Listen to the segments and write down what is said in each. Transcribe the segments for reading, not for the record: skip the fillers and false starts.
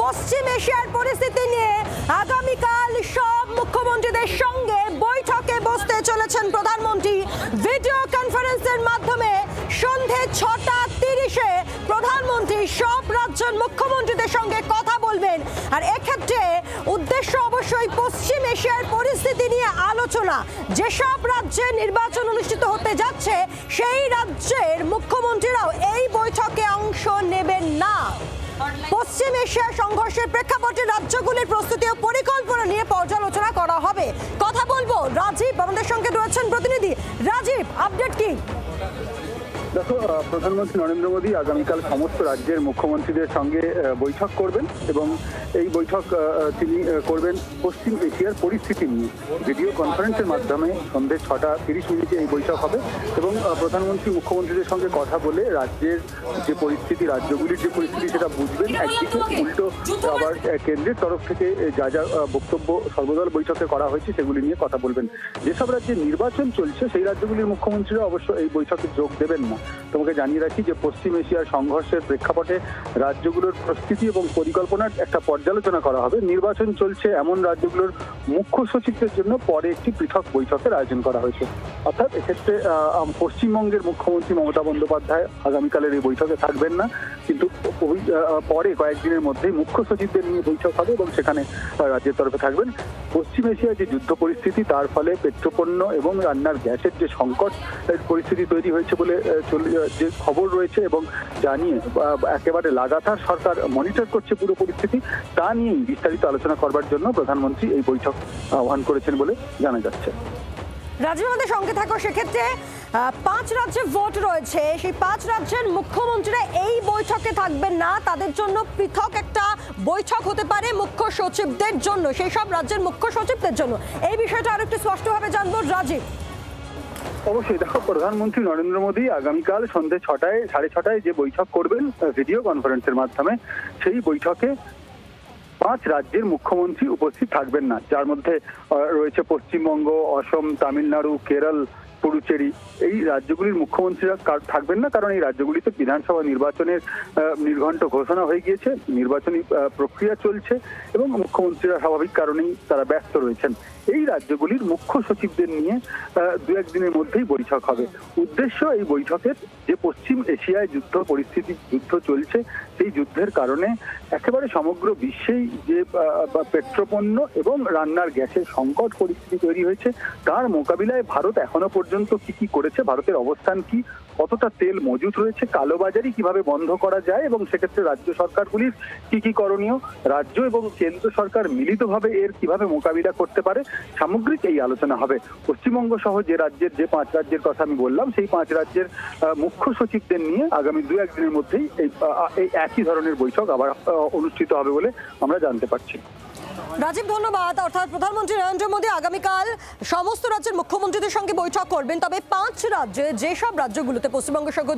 পশ্চিম এশিয়ার পরিস্থিতি নিয়ে আগামীকাল সব মুখ্যমন্ত্রীদের সঙ্গে বৈঠকে বসতে চলেছেন প্রধানমন্ত্রী। ভিডিও কনফারেন্সের মাধ্যমে সন্ধে 6:30-এ প্রধানমন্ত্রী সব রাজ্যের মুখ্যমন্ত্রীদের সঙ্গে কথা বলবেন। আর এক্ষেত্রে উদ্দেশ্য অবশ্যই পশ্চিম এশিয়ার পরিস্থিতি নিয়ে আলোচনা। যেসব রাজ্যে নির্বাচন অনুষ্ঠিত হতে যাচ্ছে সেই রাজ্যের মুখ্যমন্ত্রীরাও এই বৈঠকে অংশ নেবেন না। পশ্চিম এশিয়ার সংঘর্ষের প্রেক্ষাপটে রাজ্যগুলির প্রস্তুতি ও পরিকল্পনা নিয়ে পর্যালোচনা করা হবে। কথা বলবো রাজীব, আমাদের সঙ্গে রয়েছেন প্রতিনিধি রাজীব। আপডেট কি? দেখো, প্রধানমন্ত্রী নরেন্দ্র মোদী আগামীকাল সমস্ত রাজ্যের মুখ্যমন্ত্রীদের সঙ্গে বৈঠক করবেন এবং এই বৈঠক তিনি করবেন পশ্চিম এশিয়ার পরিস্থিতি নিয়ে। ভিডিও কনফারেন্সের মাধ্যমে সন্ধ্যে 6:30 এই বৈঠক হবে এবং প্রধানমন্ত্রী মুখ্যমন্ত্রীদের সঙ্গে কথা বলে রাজ্যের যে পরিস্থিতি, রাজ্যগুলির যে পরিস্থিতি সেটা বুঝবেন। একদিকে উল্টো আবার কেন্দ্রের তরফ থেকে যা যা বক্তব্য সর্বদল বৈঠকে করা হয়েছে সেগুলি নিয়ে কথা বলবেন। যেসব রাজ্যে নির্বাচন চলছে সেই রাজ্যগুলির মুখ্যমন্ত্রীরা অবশ্য এই বৈঠকে যোগ দেবেন না। তোমাকে জানিয়ে রাখি যে পশ্চিম এশিয়ার সংঘর্ষের প্রেক্ষাপটে রাজ্যগুলোর প্রস্তুতি এবং পরিকল্পনার একটা পর্যালোচনা করা হবে। নির্বাচন চলছে এমন রাজ্যগুলোর মুখ্য সচিবদের জন্য পরে একটি পৃথক বৈঠকের আয়োজন করা হয়েছে। অর্থাৎ এক্ষেত্রে পশ্চিমবঙ্গের মুখ্যমন্ত্রী মমতা বন্দ্যোপাধ্যায় আগামীকালের এই বৈঠকে থাকবেন না, কিন্তু পরে কয়েকদিনের মধ্যেই মুখ্য সচিবদের নিয়ে বৈঠক হবে এবং সেখানে রাজ্যের তরফে থাকবেন। পশ্চিম এশিয়ায় যে যুদ্ধ পরিস্থিতি, তার ফলে পেট্রোপণ্য এবং রান্নার গ্যাসের যে সংকট পরিস্থিতি তৈরি হয়েছে বলে যে খবর রয়েছে এবং জানিয়ে একেবারে লাগাতার সরকার মনিটর করছে পুরো পরিস্থিতি, তা নিয়েই বিস্তারিত আলোচনা করবার জন্য প্রধানমন্ত্রী এই বৈঠক আহ্বান করেছেন বলে জানা যাচ্ছে। রাজ্য আমাদের সঙ্গে থাকো। সেক্ষেত্রে 5 রাজ্যে ভোট রয়েছে, সেই 5 রাজ্যের মুখ্যমন্ত্রীরা এই বৈঠকে থাকবেন না, তাদের জন্য পৃথক একটা বৈঠক হতে পারে মুখ্য সচিবদের জন্য, সেই সব রাজ্যের মুখ্য সচিবদের জন্য। এই বিষয়টা আরেকটু স্পষ্টভাবে জানবো রাজীব। অবশ্যই দেখো, প্রধানমন্ত্রী নরেন্দ্র মোদী আগামীকাল সন্ধ্যে 6:30 যে বৈঠক করবেন ভিডিও কনফারেন্সের মাধ্যমে, সেই বৈঠকে 5 রাজ্যের মুখ্যমন্ত্রী উপস্থিত থাকবেন না, যার মধ্যে রয়েছে পশ্চিমবঙ্গ, অসম, তামিলনাড়ু, কেরল, পুডুচেরি। এই রাজ্যগুলির মুখ্যমন্ত্রীরা থাকবেন না, কারণ এই রাজ্যগুলিতে বিধানসভা নির্বাচনের নির্ঘণ্ট ঘোষণা হয়ে গিয়েছে, নির্বাচনী প্রক্রিয়া চলছে এবং মুখ্যমন্ত্রীরা স্বাভাবিক কারণেই তারা ব্যস্ত রয়েছেন। এই রাজ্যগুলির মুখ্য সচিবদের নিয়ে 2-1 দিনের মধ্যেই বৈঠক হবে। উদ্দেশ্য এই বৈঠকের যে পশ্চিম এশিয়ায় যুদ্ধ চলছে, সেই যুদ্ধের কারণে একেবারে সমগ্র বিশ্বেই যে পেট্রোপণ্য এবং রান্নার গ্যাসের সংকট পরিস্থিতি তৈরি হয়েছে, তার মোকাবিলায় ভারত এখনো পর্যন্ত কি করেছে, ভারতের অবস্থান কি, কতটা তেল মজুত রয়েছে, কালোবাজারি কিভাবে বন্ধ করা যায় এবং সেক্ষেত্রে রাজ্য সরকারগুলির কি করণীয়, রাজ্য এবং কেন্দ্র সরকার মিলিতভাবে এর কিভাবে মোকাবিলা করতে পারে, সামগ্রিক এই আলোচনা হবে। পশ্চিমবঙ্গ সহ যে 5 রাজ্যের কথা আমি বললাম, সেই 5 রাজ্যের মুখ্য সচিবদের নিয়ে আগামী 2-1 দিনের মধ্যেই এই একই ধরনের বৈঠক আবার অনুষ্ঠিত হবে বলে আমরা জানতে পারছি। রাজীব, ধন্যবাদ। অর্থাৎ প্রধানমন্ত্রী নরেন্দ্র মোদী আগামীকাল সমস্ত রাজ্যের মুখ্যমন্ত্রীদের সঙ্গে বৈঠক করবেন, তবে 5 রাজ্যে যেসব রাজ্যগুলোতে পশ্চিমবঙ্গ সহ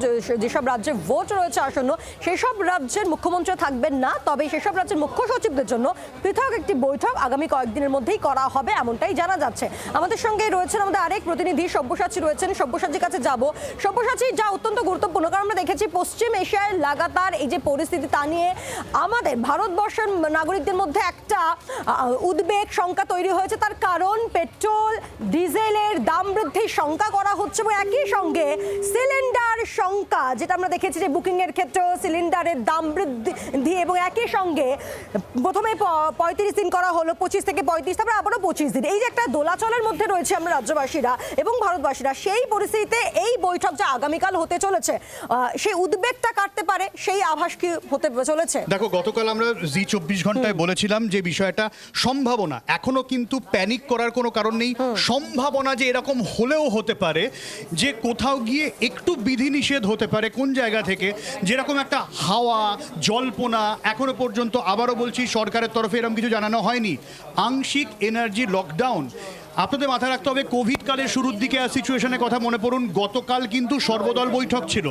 যেসব রাজ্যে ভোট রয়েছে আসন্ন, সেসব রাজ্যের মুখ্যমন্ত্রী থাকবেন না, তবে সেসব রাজ্যের মুখ্য সচিবদের জন্য পৃথক একটি বৈঠক আগামী কয়েকদিনের মধ্যেই করা হবে, এমনটাই জানা যাচ্ছে। আমাদের সঙ্গে রয়েছেন আমাদের আরেক প্রতিনিধি সব্যসাচী রয়েছেন। সব্যসাচীর কাছে যাব। সব্যসাচী, যা অত্যন্ত গুরুত্বপূর্ণ, কারণ আমরা দেখেছি পশ্চিম এশিয়ায় লাগাতার এই যে পরিস্থিতি, তা নিয়ে আমাদের ভারতবর্ষের নাগরিকদের মধ্যে একটা উদ্বেগ, শঙ্কা তৈরি হয়েছে। তার কারণ পেট্রোল ডিজেলের দাম বৃদ্ধির শঙ্কা করা হচ্ছে এবং একই সঙ্গে সিলিন্ডার শঙ্কা, যেটা আমরা দেখেছি যে বুকিং এর ক্ষেত্রেও সিলিন্ডারের দাম বৃদ্ধি এবং একই সঙ্গে প্রথমে 35 দিন করা হলো, 25 থেকে 35, তারপরে আবারও 25 দিন। এই যে একটা দোলাচলের মধ্যে রয়েছে আমরা রাজ্যবাসীরা এবং ভারতবাসীরা, সেই পরিস্থিতিতে এই বৈঠক যা আগামীকাল হতে চলেছে, সেই উদ্বেগটা কাটতে পারে, সেই আভাস কি হতে চলেছে? দেখো, গতকাল আমরা জি 24 ঘন্টায় বলেছিলাম যে বিষয়টা সম্ভাবনা, এখনো কিন্তু প্যানিক করার কোনো কারণ নেই। সম্ভাবনা যে এরকম হলেও হতে পারে যে কোথাও গিয়ে একটু বিধিনিষেধ হতে পারে কোন জায়গা থেকে, যেরকম একটা হাওয়া জল্পনা এখনো পর্যন্ত, আবারও বলছি, সরকারের তরফে এরকম কিছু জানানো হয়নি। আংশিক এনার্জি লকডাউন আপনাদের মাথায় রাখতে হবে কোভিড কালের শুরুর দিকে সিচুয়েশনের কথা মনে পড়ুন। গতকাল কিন্তু সর্বদল বৈঠক ছিল।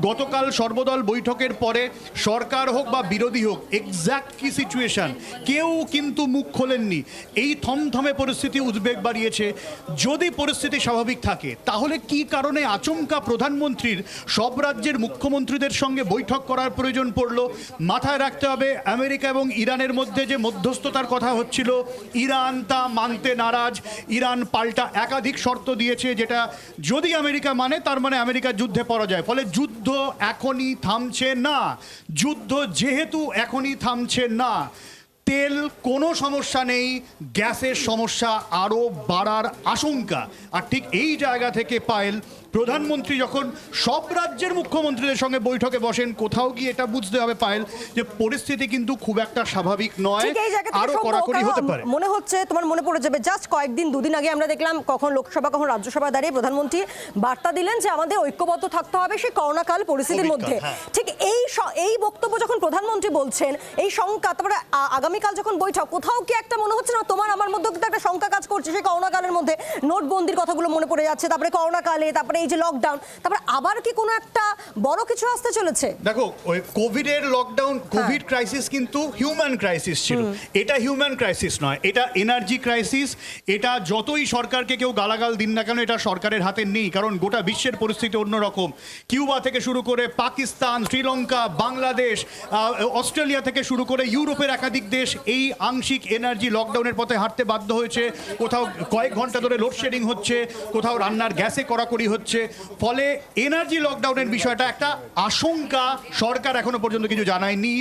গতকাল সর্বদল বৈঠকের পরে সরকার হোক বা বিরোধী হোক, এক্স্যাক্ট কি সিচুয়েশন কেউ কিন্তু মুখ খোলেননি। এই থমথমে পরিস্থিতি উদ্বেগ বাড়িয়েছে। যদি পরিস্থিতি স্বাভাবিক থাকে তাহলে কি কারণে আচমকা প্রধানমন্ত্রীর সব রাজ্যের মুখ্যমন্ত্রীদের সঙ্গে বৈঠক করার প্রয়োজন পড়লো? মাথায় রাখতে হবে আমেরিকা এবং ইরানের মধ্যে যে মধ্যস্থতার কথা হচ্ছিল, ইরান তা মানতে নারাজ। ইরান পাল্টা একাধিক শর্ত দিয়েছে, যেটা যদি আমেরিকা মানে তার মানে আমেরিকা যুদ্ধে পরাজয়। ফলে যুদ্ধ এখনই থামছে না। যুদ্ধ যেহেতু এখনই থামছে না, তেল কোনো সমস্যা নেই, গ্যাসের সমস্যা আরও বাড়ার আশঙ্কা। আর ঠিক এই জায়গা থেকে পায়েল, প্রধানমন্ত্রী যখন সব রাজ্যের মুখ্যমন্ত্রীদের সঙ্গে বৈঠকে বসেন, কোথাও গিয়ে এটা বুঝতে হবে পায়েল যে পরিস্থিতি কিন্তু খুব একটা স্বাভাবিক নয়, ঠিক এই জায়গা থেকে আরো কড়াকড়ি হতে পারে। মনে হচ্ছে তোমার মনে পড়ে যাবে, জাস্ট কয়েকদিন দুদিন আগে আমরা দেখলাম কখন লোকসভা কখন রাজ্যসভা দাঁড়িয়ে প্রধানমন্ত্রী বার্তা দিলেন যে আমাদের ঐক্যবদ্ধ থাকতে হবে সেই করোনাকাল পরিস্থিতির মধ্যে। ঠিক এই বক্তব্য যখন প্রধানমন্ত্রী বলছেন, এই শঙ্কা, তারপরে আগামীকাল যখন বৈঠক, কোথাও কি একটা মনে হচ্ছে না তোমার আমার মধ্যে কিন্তু একটা শঙ্কা কাজ করছে সেই করোনাকালের মধ্যে? নোটবন্দির কথাগুলো মনে পড়ে যাচ্ছে, তারপরে করোনাকালে, তারপরে এই যে লকডাউন, তারপরে আবার কি কোনো একটা বড় কিছু আসতে চলেছে? দেখো, ওই কোভিডের লকডাউন, কোভিড ক্রাইসিস কিন্তু হিউম্যান ক্রাইসিস ছিল। এটা হিউম্যান ক্রাইসিস নয়, এটা এনার্জি ক্রাইসিস। এটা যতই সরকারকে কেউ গালাগাল দিন না কেন, এটা সরকারের হাতে নেই, কারণ গোটা বিশ্বের পরিস্থিতি অন্যরকম। কিউবা থেকে শুরু করে পাকিস্তান, শ্রীলঙ্কা, বাংলাদেশ, অস্ট্রেলিয়া থেকে শুরু করে ইউরোপের একাধিক দেশ এই আংশিক এনার্জি লকডাউনের পথে হাঁটতে বাধ্য হয়েছে। কোথাও কয়েক ঘন্টা ধরে লোডশেডিং হচ্ছে, কোথাও রান্নার গ্যাসে কড়াকড়ি হচ্ছে। ফলে এনার্জি লকডাউনের বিষয়টা একটা আশঙ্কা। সরকার এখনো পর্যন্ত কিছু জানায়নি।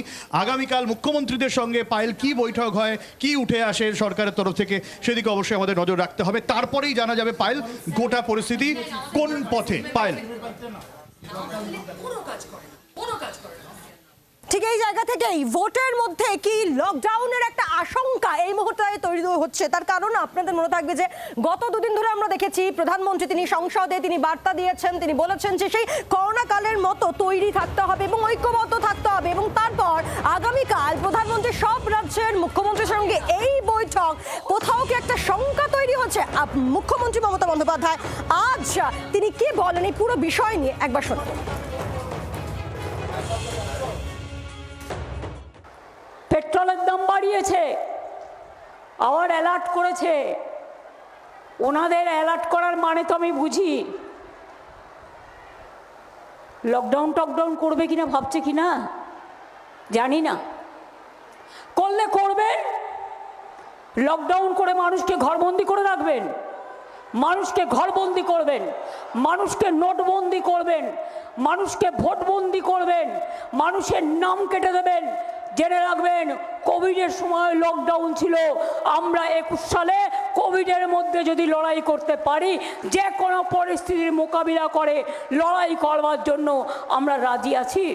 আগামীকাল মুখ্যমন্ত্রীদের সঙ্গে পায়েল কি বৈঠক হয়, কি উঠে আসে সরকারের তরফ থেকে, সেদিকে অবশ্যই আমাদের নজর রাখতে হবে। তারপরেই জানা যাবে পায়েল গোটা পরিস্থিতি কোন পথে। পায়েল, ঠিক এই জায়গা থেকেই ভোটের মধ্যে কি লকডাউনের একটা আশঙ্কা এই মুহূর্তে তৈরি হচ্ছে। তার কারণ আপনাদের মনে থাকবে যে গত দুদিন ধরে আমরা দেখেছি প্রধানমন্ত্রী তিনি সংসদে তিনি বার্তা দিয়েছেন, তিনি বলেছেন যে সেই করোনা কালের মতো তৈরি থাকতে হবে এবং ঐক্যবদ্ধ থাকতে হবে। এবং তারপর আগামীকাল প্রধানমন্ত্রী সব রাজ্যের মুখ্যমন্ত্রীর সঙ্গে এই বৈঠক, কোথাও কি একটা শঙ্কা তৈরি হচ্ছে? মুখ্যমন্ত্রী মমতা বন্দ্যোপাধ্যায় আজ তিনি কি বলেন এই পুরো বিষয় নিয়ে একবার শুনুন। পেট্রোলের দাম বাড়িয়েছে, আবার অ্যালার্ট করেছে। ওনাদের অ্যালার্ট করার মানে তো আমি বুঝি। লকডাউন টকডাউন করবে কিনা ভাবছে কিনা জানি না, করলে করবে। লকডাউন করে মানুষকে ঘরবন্দি করে রাখবেন, মানুষকে ঘরবন্দি করবেন, মানুষকে নোটবন্দি করবেন, মানুষকে ভোটবন্দি করবেন, মানুষের নাম কেটে দেবেন। জেনে রাখবেন, কোভিডের সময় লকডাউন ছিল। আমরা 21 সালে কোভিডের মধ্যে যদি লড়াই করতে পারি, যে কোনো পরিস্থিতির মোকাবিলা করে লড়াই করবার জন্য আমরা রাজি আছি।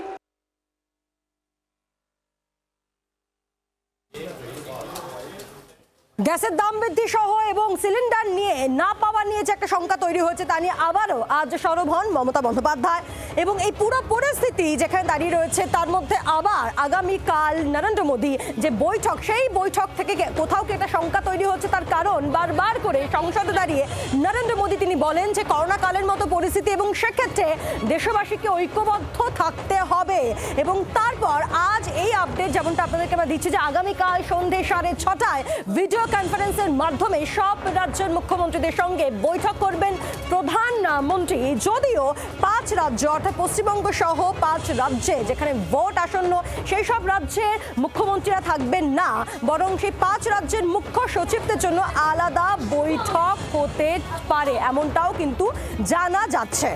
গ্যাসের দাম বৃদ্ধি সহ এবং সিলিন্ডার নিয়ে না পাওয়া নিয়ে যে একটা শঙ্কা তৈরি হয়েছে, তা নিয়ে আবারও আজ সরব হন মমতা বন্দ্যোপাধ্যায়। এবং এই পুরো পরিস্থিতি যেখানে দাঁড়িয়ে রয়েছে, তার মধ্যে আবার আগামীকাল নরেন্দ্র মোদী যে বৈঠক, সেই বৈঠক থেকে কোথাও কি একটা শঙ্কা তৈরি হচ্ছে। তার কারণ বারবার করে সংসদে দাঁড়িয়ে নরেন্দ্র মোদী তিনি বলেন যে করোনা কালের মতো পরিস্থিতি এবং সেক্ষেত্রে দেশবাসীকে ঐক্যবদ্ধ থাকতে হবে। এবং তারপর আজ এই আপডেট যেমনটা আপনাদেরকে আমরা দিচ্ছি যে আগামীকাল সন্ধ্যে 6:30 ভিডিও কনফারেন্সের মাধ্যমে সব রাজ্যের মুখ্যমন্ত্রীদের সঙ্গে বৈঠক করবেন প্রধানমন্ত্রী। যদিও 5 রাজ্য অর্থাৎ পশ্চিমবঙ্গ সহ 5 রাজ্যে যেখানে ভোট আসন্ন, সেই সব রাজ্যের মুখ্যমন্ত্রীরা থাকবেন না, বরং সেই 5 রাজ্যের মুখ্য সচিবদের জন্য আলাদা বৈঠক হতে পারে, এমনটাও কিন্তু জানা যাচ্ছে।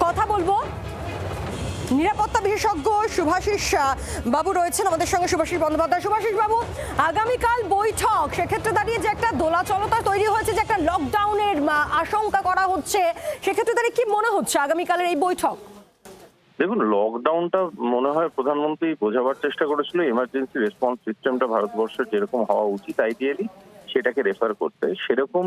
কথা বলবো নিরাপত্তা বিশেষজ্ঞ শুভাশিস বাবু রয়েছেন আমাদের সঙ্গে। শুভাশিস বন্দ্যোপাধ্যায়, শুভাশিস বাবু, আগামীকাল বৈঠক, সেক্ষেত্রে দাঁড়িয়ে যে একটা দোলাচলতা তৈরি হয়েছে, যে একটা লকডাউনের আশঙ্কা করা হচ্ছে, সেক্ষেত্রে দাঁড়িয়ে কি মনে হচ্ছে আগামীকালের এই বৈঠক? দেখুন, লকডাউনটা মনে হয় প্রধানমন্ত্রী বোঝাবার চেষ্টা করেছিল এমার্জেন্সি রেসপন্স সিস্টেমটা ভারতবর্ষের যেরকম হওয়া উচিত আইডিয়ালি সেটাকে রেফার করতে। সেরকম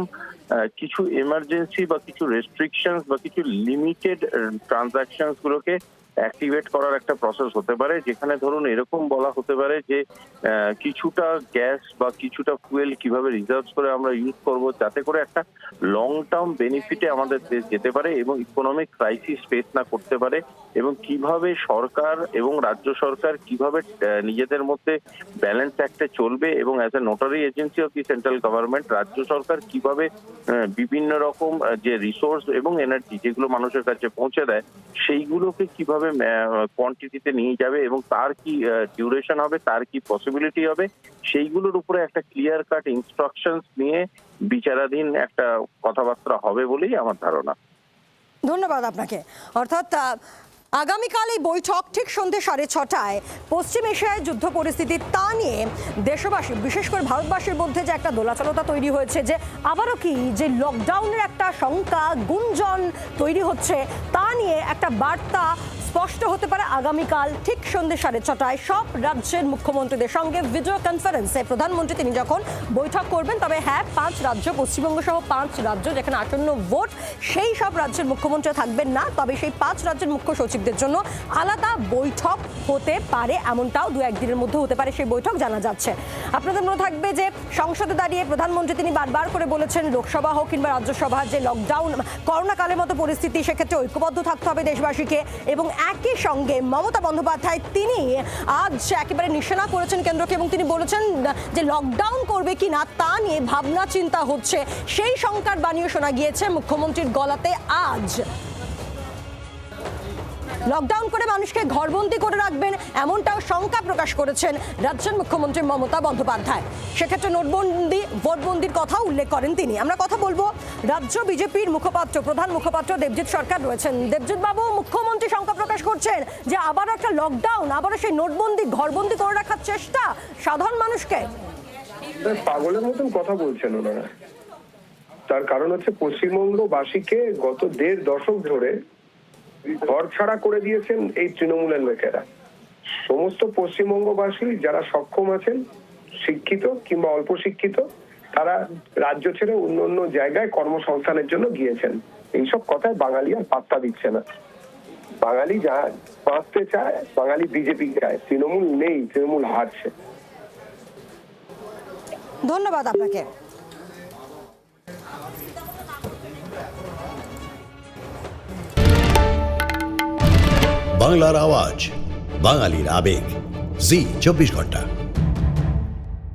কিছু এমার্জেন্সি বা কিছু রেস্ট্রিকশনস বা কিছু লিমিটেড ট্রানজাকশনস গুলোকে অ্যাক্টিভেট করার একটা প্রসেস হতে পারে, যেখানে ধরুন এরকম বলা হতে পারে যে কিছুটা গ্যাস বা কিছুটা ফুয়েল কিভাবে রিজার্ভ করে আমরা ইউজ করব, যাতে করে একটা লং টার্ম বেনিফিটে আমাদের দেশ যেতে পারে এবং ইকোনমিক ক্রাইসিস ফেস না করতে পারে, এবং কিভাবে সরকার এবং রাজ্য সরকার কিভাবে নিজেদের মধ্যে ব্যালেন্স অ্যাক্টে চলবে, এবং as a notary agency of the central government রাজ্য সরকার কিভাবে বিভিন্ন রকম যে রিসোর্স এবং এনার্জি যেগুলো মানুষের কাছে পৌঁছে দেয় সেইগুলোকে কিভাবে কোয়ান্টিটিতে নিয়ে যাবে এবং তার কি ডিউরেশন হবে, তার কি পসিবিলিটি হবে, সেইগুলোর উপরে একটা ক্লিয়ার কাট ইনস্ট্রাকশনস নিয়ে বিচারাধীন একটা কথাবার্তা হবে বলেই আমার ধারণা। ধন্যবাদ আপনাকে। অর্থাৎ আগামীকাল এই বৈঠক ঠিক সন্ধ্যে 6:30টায় পশ্চিম এশিয়ায় যুদ্ধ পরিস্থিতি তা নিয়ে দেশবাসী বিশেষ করে ভারতবাসীর মধ্যে যে একটা দোলাচলতা তৈরি হয়েছে, যে আবারও কি যে লকডাউনের একটা শঙ্কা গুঞ্জন তৈরি হচ্ছে, তা নিয়ে একটা বার্তা স্পষ্ট হতে পারে আগামীকাল ঠিক সন্ধ্যে 6:30টায় সব রাজ্যের মুখ্যমন্ত্রীদের সঙ্গে ভিডিও কনফারেন্সে প্রধানমন্ত্রী তিনি যখন বৈঠক করবেন। তবে হ্যাঁ, 5 রাজ্য পশ্চিমবঙ্গ সহ 5 রাজ্য যেখানে আসন্ন ভোট, সেই সব রাজ্যের মুখ্যমন্ত্রী থাকবেন না, তবে সেই 5 রাজ্যের মুখ্য সচিবদের জন্য আলাদা বৈঠক হতে পারে, এমনটাও 2-1 দিনের মধ্যে হতে পারে সেই বৈঠক জানা যাচ্ছে। আপনাদের মনে থাকবে যে সংসদে দাঁড়িয়ে প্রধানমন্ত্রী তিনি বারবার করে বলেছেন, লোকসভা হোক কিংবা রাজ্যসভা, যে লকডাউন করোনাকালের মতো পরিস্থিতি, সেক্ষেত্রে ঐক্যবদ্ধ থাকতে হবে দেশবাসীকে। এবং একই সঙ্গে মমতা বন্দ্যোপাধ্যায় তিনি আজ একেবারে নিশানা করেছেন কেন্দ্রকে, এবং তিনি বলেছেন যে লকডাউন করবে কি না তা নিয়ে ভাবনা চিন্তা হচ্ছে, সেই শঙ্কার বাণীও শোনা গিয়েছে মুখ্যমন্ত্রীর গলাতে আজ। লকডাউন করে মানুষকে ঘরবন্দি করে রাখবেন এমনটাও শঙ্কা প্রকাশ করেছেন রাজ্যের মুখ্যমন্ত্রী মমতা বন্দ্যোপাধ্যায়। সেক্ষেত্রে নোটবন্দি ভোটবন্দির কথা উল্লেখ করেন তিনি। আমরা কথা বলবো রাজ্য বিজেপির মুখপাত্র, প্রধান মুখপাত্র দেবজিৎ সরকার রয়েছেন। দেবজিৎ বাবু, মুখ্যমন্ত্রী শঙ্কা প্রকাশ করছেন যে আবার একটা লকডাউন, আবারও সেই নোটবন্দি ঘরবন্দি করে রাখার চেষ্টা সাধারণ মানুষকে। পাগলের মতন কথা বলছেন ওনারা। তার কারণ হচ্ছে পশ্চিমবঙ্গবাসীকে গত 1.5 দশক ধরে ঘর ছাড়া করে দিয়েছেন এই তৃণমূলের লোকেরা। সমস্ত পশ্চিমবঙ্গবাসী যারা সক্ষম আছেন, শিক্ষিত কিংবা অল্প শিক্ষিত, তারা রাজ্য ছেড়ে অন্য অন্য জায়গায় কর্মসংস্থানের জন্য গিয়েছেন। এইসব কথায় বাঙালি আর পাত্তা দিচ্ছে না। বাঙালি যা বাঁচতে চায়, বাঙালি বিজেপি চায়। তৃণমূল নেই, তৃণমূল হারছে। ধন্যবাদ আপনাকে। বাংলার আওয়াজ, বাঙালির আবেগ, জি 24 ঘন্টা।